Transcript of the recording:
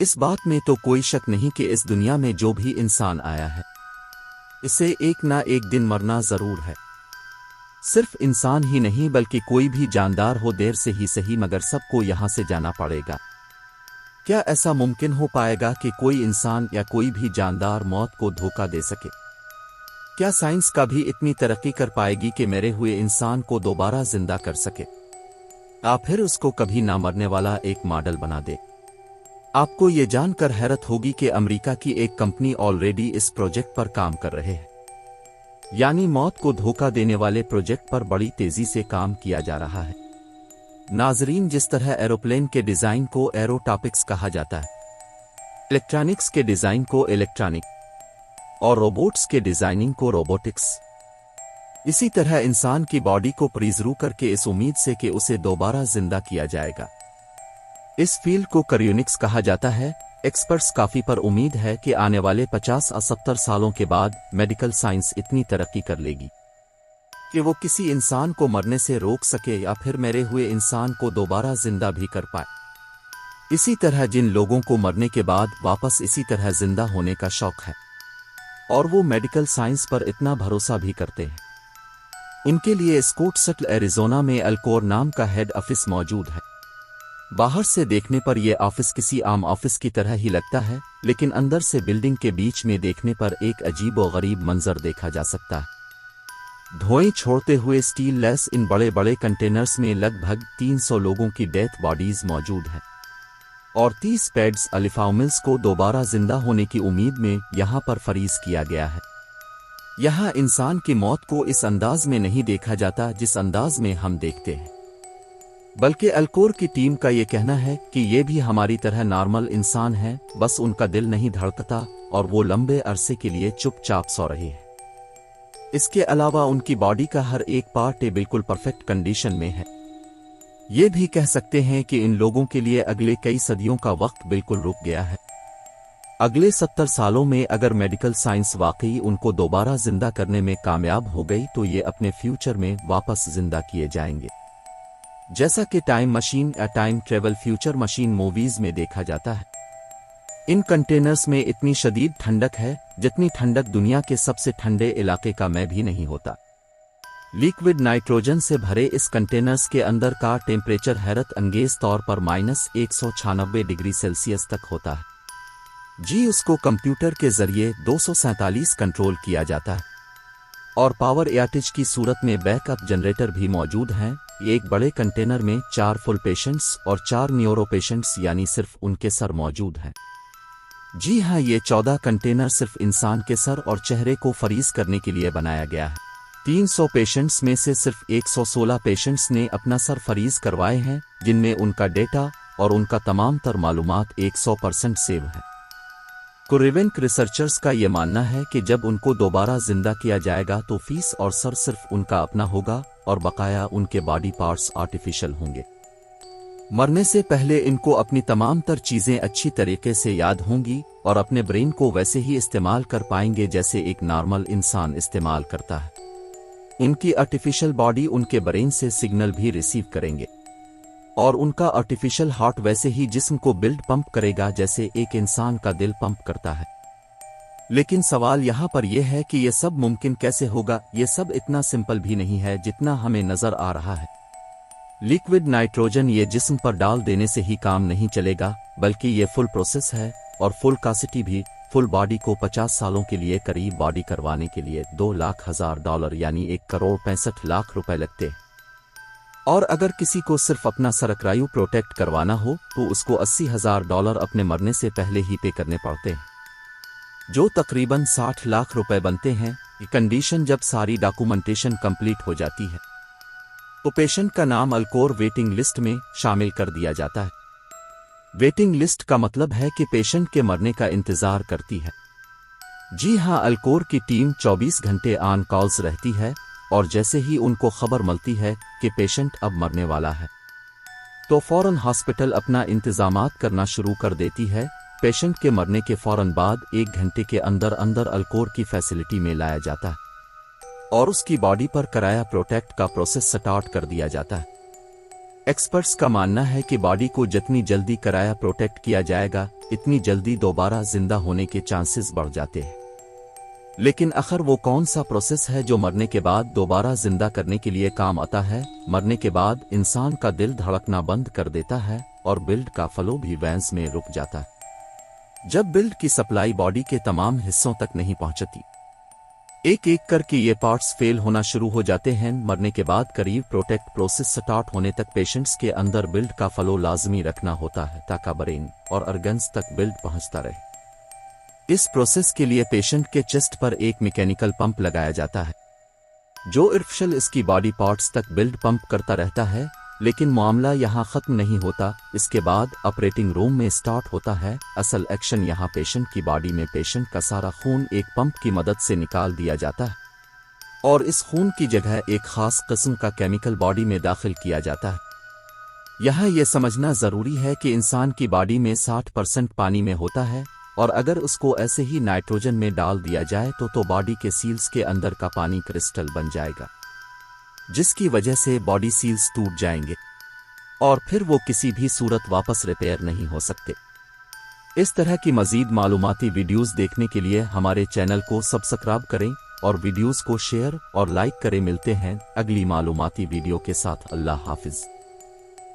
इस बात में तो कोई शक नहीं कि इस दुनिया में जो भी इंसान आया है इसे एक ना एक दिन मरना जरूर है। सिर्फ इंसान ही नहीं बल्कि कोई भी जानदार हो, देर से ही सही मगर सबको यहां से जाना पड़ेगा। क्या ऐसा मुमकिन हो पाएगा कि कोई इंसान या कोई भी जानदार मौत को धोखा दे सके? क्या साइंस का भी इतनी तरक्की कर पाएगी कि मरे हुए इंसान को दोबारा जिंदा कर सके, या फिर उसको कभी ना मरने वाला एक मॉडल बना दे? आपको ये जानकर हैरत होगी कि अमेरिका की एक कंपनी ऑलरेडी इस प्रोजेक्ट पर काम कर रहे हैं। यानी मौत को धोखा देने वाले प्रोजेक्ट पर बड़ी तेजी से काम किया जा रहा है। नाजरीन, जिस तरह एरोप्लेन के डिजाइन को एरोटॉपिक्स कहा जाता है, इलेक्ट्रॉनिक्स के डिजाइन को इलेक्ट्रॉनिक और रोबोट्स के डिजाइनिंग को रोबोटिक्स, इसी तरह इंसान की बॉडी को प्रिजर्व करके इस उम्मीद से कि उसे दोबारा जिंदा किया जाएगा। इस फील्ड को क्रायोनिक्स कहा जाता है। एक्सपर्ट्स काफी पर उम्मीद है कि आने वाले 50 या 70 सालों के बाद मेडिकल साइंस इतनी तरक्की कर लेगी कि वो किसी इंसान को मरने से रोक सके या फिर मरे हुए इंसान को दोबारा जिंदा भी कर पाए। इसी तरह जिन लोगों को मरने के बाद वापस इसी तरह जिंदा होने का शौक है और वो मेडिकल साइंस पर इतना भरोसा भी करते हैं, उनके लिए स्कोटसटल एरिजोना में अल्कोर नाम का हेड ऑफिस मौजूद है। बाहर से देखने पर यह ऑफिस किसी आम ऑफिस की तरह ही लगता है, लेकिन अंदर से बिल्डिंग के बीच में देखने पर एक अजीब और गरीब मंजर देखा जा सकता है। धुएं छोड़ते हुए स्टील लेस इन बड़े बड़े कंटेनर्स में लगभग 300 लोगों की डेथ बॉडीज मौजूद हैं और 30 पेड्स अलिफाउमिल्स को दोबारा जिंदा होने की उम्मीद में यहां पर फरीज किया गया है। यहां इंसान की मौत को इस अंदाज में नहीं देखा जाता जिस अंदाज में हम देखते हैं, बल्कि अल्कोर की टीम का ये कहना है कि ये भी हमारी तरह नॉर्मल इंसान है, बस उनका दिल नहीं धड़कता और वो लंबे अरसे के लिए चुपचाप सो रहे हैं। इसके अलावा उनकी बॉडी का हर एक पार्ट बिल्कुल परफेक्ट कंडीशन में है। ये भी कह सकते हैं कि इन लोगों के लिए अगले कई सदियों का वक्त बिल्कुल रुक गया है। अगले 70 सालों में अगर मेडिकल साइंस वाकई उनको दोबारा जिंदा करने में कामयाब हो गई तो ये अपने फ्यूचर में वापस जिंदा किए जाएंगे, जैसा कि टाइम मशीन या time travel future machine movies में देखा जाता है। इन कंटेनर्स में इतनी शदीद ठंडक है जितनी ठंडक दुनिया के सबसे ठंडे इलाके का में भी नहीं होता। लिक्विड नाइट्रोजन से भरे इस कंटेनर्स के अंदर का टेम्परेचर हैरत अंगेज तौर पर -196 डिग्री सेल्सियस तक होता है। जी, उसको कंप्यूटर के जरिए 247 कंट्रोल किया जाता है और पावर आउटेज की सूरत में बैकअप जनरेटर भी मौजूद हैं। एक बड़े कंटेनर में 4 फुल पेशेंट्स और 4 न्यूरो पेशेंट्स यानी सिर्फ उनके सर मौजूद हैं। जी हाँ, ये 14 कंटेनर सिर्फ इंसान के सर और चेहरे को फ्रीज करने के लिए बनाया गया है। 300 पेशेंट्स में से सिर्फ 116 पेशेंट्स ने अपना सर फ्रीज करवाए हैं, जिनमें उनका डेटा और उनका तमाम तर मालूमात 100% सेव है। क्रायोनिक रिसर्चर्स का यह मानना है कि जब उनको दोबारा जिंदा किया जाएगा तो फीस और सर सिर्फ उनका अपना होगा और बकाया उनके बॉडी पार्ट्स आर्टिफिशियल होंगे। मरने से पहले इनको अपनी तमाम तर चीजें अच्छी तरीके से याद होंगी और अपने ब्रेन को वैसे ही इस्तेमाल कर पाएंगे जैसे एक नॉर्मल इंसान इस्तेमाल करता है। इनकी आर्टिफिशियल बॉडी उनके ब्रेन से सिग्नल भी रिसीव करेंगे और उनका आर्टिफिशियल हार्ट वैसे ही जिस्म को बिल्ड पंप करेगा जैसे एक इंसान का दिल पंप करता है। लेकिन सवाल यहाँ पर यह है कि यह सब मुमकिन कैसे होगा? यह सब इतना सिंपल भी नहीं है जितना हमें नजर आ रहा है। लिक्विड नाइट्रोजन ये जिस्म पर डाल देने से ही काम नहीं चलेगा, बल्कि ये फुल प्रोसेस है और फुल कासिटी भी। फुल बॉडी को 50 सालों के लिए करीब बॉडी करवाने के लिए $2,00,000 यानी 1,65,00,000 रुपए लगते हैं। और अगर किसी को सिर्फ अपना सर क्रायो प्रोटेक्ट करवाना हो तो उसको $80,000 अपने मरने से पहले ही पे करने पड़ते हैं, जो तकरीबन 60 लाख रुपए बनते हैं। ये कंडीशन जब सारी डॉक्यूमेंटेशन कंप्लीट हो जाती है तो पेशेंट का नाम अल्कोर वेटिंग लिस्ट में शामिल कर दिया जाता है। वेटिंग लिस्ट का मतलब है कि पेशेंट के मरने का इंतजार करती है। जी हां, अल्कोर की टीम 24 घंटे ऑन कॉल्स रहती है और जैसे ही उनको खबर मिलती है कि पेशेंट अब मरने वाला है तो फौरन हॉस्पिटल अपना इंतजामात करना शुरू कर देती है। पेशेंट के मरने के फौरन बाद 1 घंटे के अंदर अंदर अल्कोर की फैसिलिटी में लाया जाता है और उसकी बॉडी पर कराया प्रोटेक्ट का प्रोसेस स्टार्ट कर दिया जाता है। एक्सपर्ट्स का मानना है कि बॉडी को जितनी जल्दी कराया प्रोटेक्ट किया जाएगा, इतनी जल्दी दोबारा जिंदा होने के चांसेस बढ़ जाते हैं। लेकिन आखिर वो कौन सा प्रोसेस है जो मरने के बाद दोबारा जिंदा करने के लिए काम आता है? मरने के बाद इंसान का दिल धड़कना बंद कर देता है और ब्लड का फ्लो भी वेंस में रुक जाता है। जब ब्लड की सप्लाई बॉडी के तमाम हिस्सों तक नहीं पहुंचती, एक एक करके ये पार्ट्स फेल होना शुरू हो जाते हैं। मरने के बाद करीब प्रोटेक्ट प्रोसेस स्टार्ट होने तक पेशेंट्स के अंदर ब्लड का फ्लो लाजमी रखना होता है ताकि ब्रेन और ऑर्गन्स तक ब्लड पहुंचता रहे। इस प्रोसेस के लिए पेशेंट के चेस्ट पर एक मैकेनिकल पंप लगाया जाता है जो इर्फशल इसकी बॉडी पार्ट्स तक ब्लड पंप करता रहता है। लेकिन मामला यहाँ खत्म नहीं होता। इसके बाद ऑपरेटिंग रूम में स्टार्ट होता है असल एक्शन। यहाँ पेशेंट की बॉडी में पेशेंट का सारा खून एक पंप की मदद से निकाल दिया जाता है और इस खून की जगह एक खास किस्म का केमिकल बॉडी में दाखिल किया जाता है। यहाँ यह समझना जरूरी है कि इंसान की बॉडी में 60% पानी में होता है और अगर उसको ऐसे ही नाइट्रोजन में डाल दिया जाए तो बॉडी के सील्स के अंदर का पानी क्रिस्टल बन जाएगा, जिसकी वजह से बॉडी सील्स टूट जाएंगे और फिर वो किसी भी सूरत वापस रिपेयर नहीं हो सकते। इस तरह की मजीद मालूमाती वीडियोस देखने के लिए हमारे चैनल को सब्सक्राइब करें और वीडियोस को शेयर और लाइक करें। मिलते हैं अगली मालूमाती वीडियो के साथ। अल्लाह हाफिज।